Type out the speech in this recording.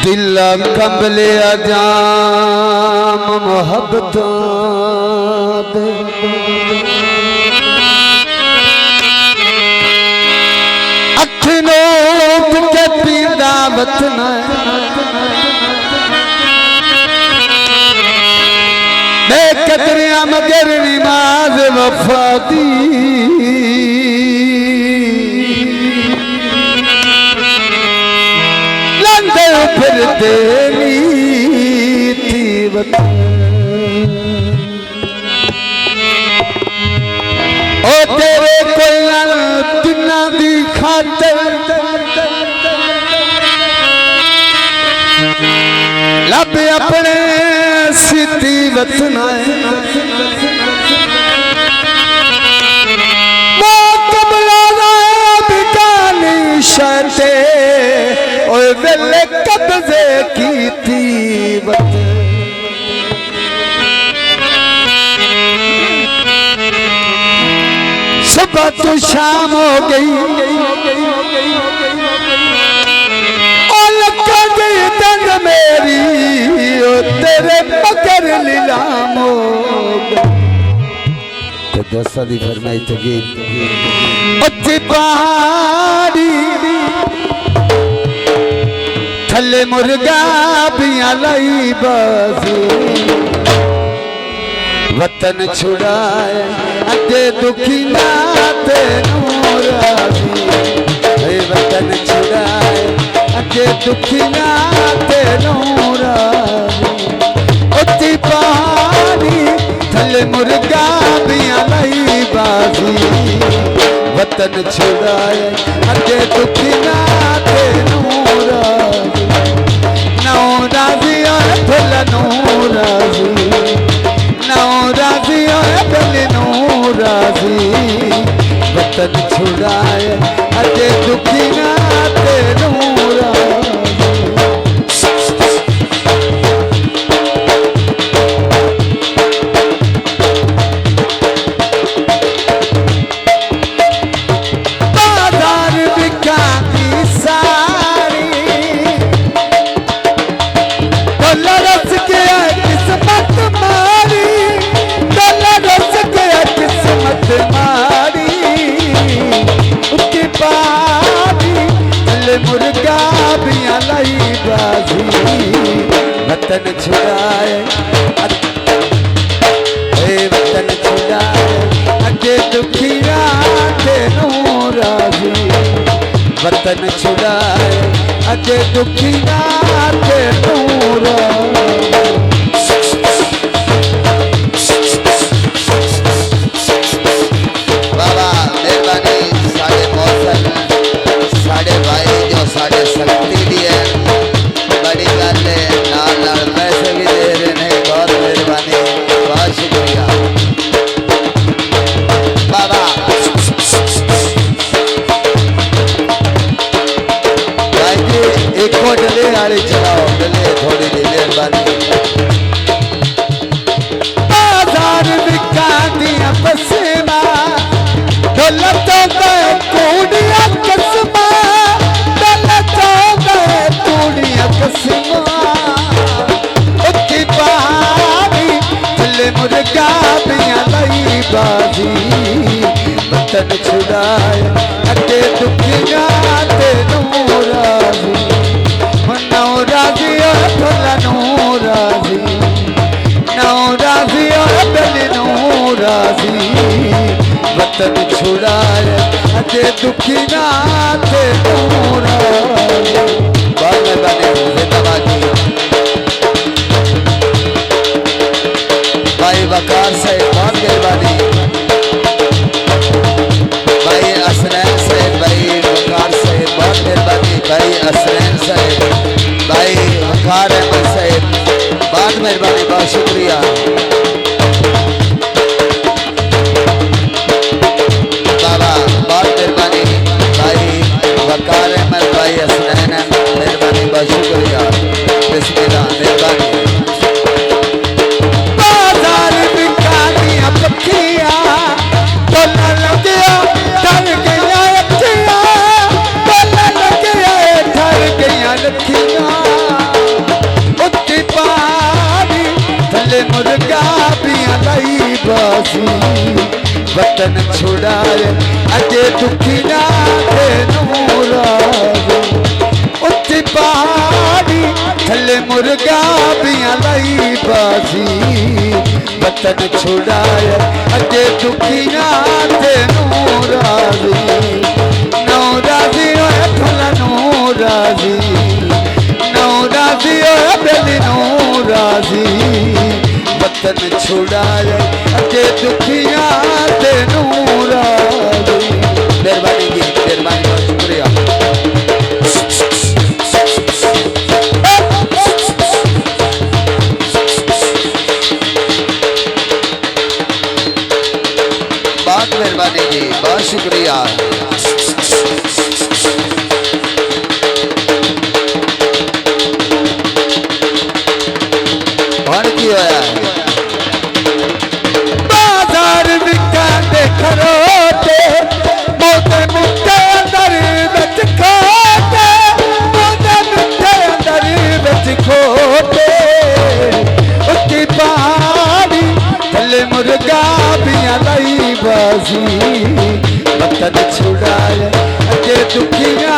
दिल कंबले अजाम मोहब्बत अखनोट के पीड़ा वतन बेकदरिया मगर नमाज वफादी लंदे फिर देनी थी वतन ओ तेरे कोई दुनिया दी खातर लब अपने सिटी वतन शर्ते और वेले कब्जे की थी वतन सुबह तो शाम हो गई और लगा गई तंग मेरी ओ तेरे मगर नीलाम हो गई दसा दी फरमाई तो गीत उत्ती पहाड़ी थले मुर्गा बिया लाई बाजी वतन छुड़ाए अगे दुखी नाते नूराजी वतन छुड़ाए अगे दुखी नाते नूराजी उत्ती पहाड़ी थले मुर्गा बिया लाई बाजी वतन छुड़ाए अगे दुखी नाते नूराजी नौराजी फल नूराजी नौराजी फल नूराजी वतन छुड़ाए अगे दुखी नाते नूराजी मुर्गा बिया लाई बाजी वतन छुड़ाए वतन छुड़ाए अगे दुखी नाते नूराजी वतन छुड़ाए अगे दुखी नाते नूराजी बाबा मेहरबानी साढ़े मौसम साढ़े भाई जो साढ़े शक्ति भी है बड़ी गल है नाल नाल पैसे भी दे रहे हैं बहुत मेहरबानी बहुत शुक्रिया बाबा भाई जी एक को डले वाली चलाओ डले थोड़ी सी मेहरबानी बाजार बिका दिया पसीना दौलतों का कूड़िया कसमा उत्ती पहाड़ी थले मुर्गा बिया लाई बाजी वतन छुड़ाए अगे दुखी नाते नूराजी नौराजी फल नूराजी नौराजी फल नूराजी वतन छुड़ाए अगे दुखी नाते नूराजी बहुत मेहरबानी जिंदाबाद भाई वकार साहब बहुत मेहरबानी भाई असनैन साहब भाई वकार साहब बहुत मेहरबानी भाई असनैन साहब भाई वकार अहमद साहब बहुत मेहरबानी बहुत शुक्रिया बाबा बहुत मेहरबानी भाई वकार अहमद भाई असनैन मेहरबानी बहुत शुक्रिया बिस्मिल्लाह मेहरबानी मुर्गा पिया लाई बासी वतन छुड़ाए अजे दुखी ना थे नूरावे उच्ची पहाड़ी थले मुर्गा पिया लाई बासी वतन छुड़ाए अजे दुखी ना थे नूरावे नौराजी ओए फला नौराजी नौराजी ओए बेली नौराजी वतन छुड़ाए अजे दुखिया ते नूराजी। मेहरबानी की मेहरबानी बहुत शुक्रिया। बहुत मेहरबानी जी बहुत शुक्रिया। की होया बाजार विकाते खरोते मोते मुक्ते अंदर बच खोते मोते मुक्ते अंदर बच खोते उच्ची पहाड़ी थले मुर्गा पिया लाई बाजी वतन छुड़ाए अजे दुखिया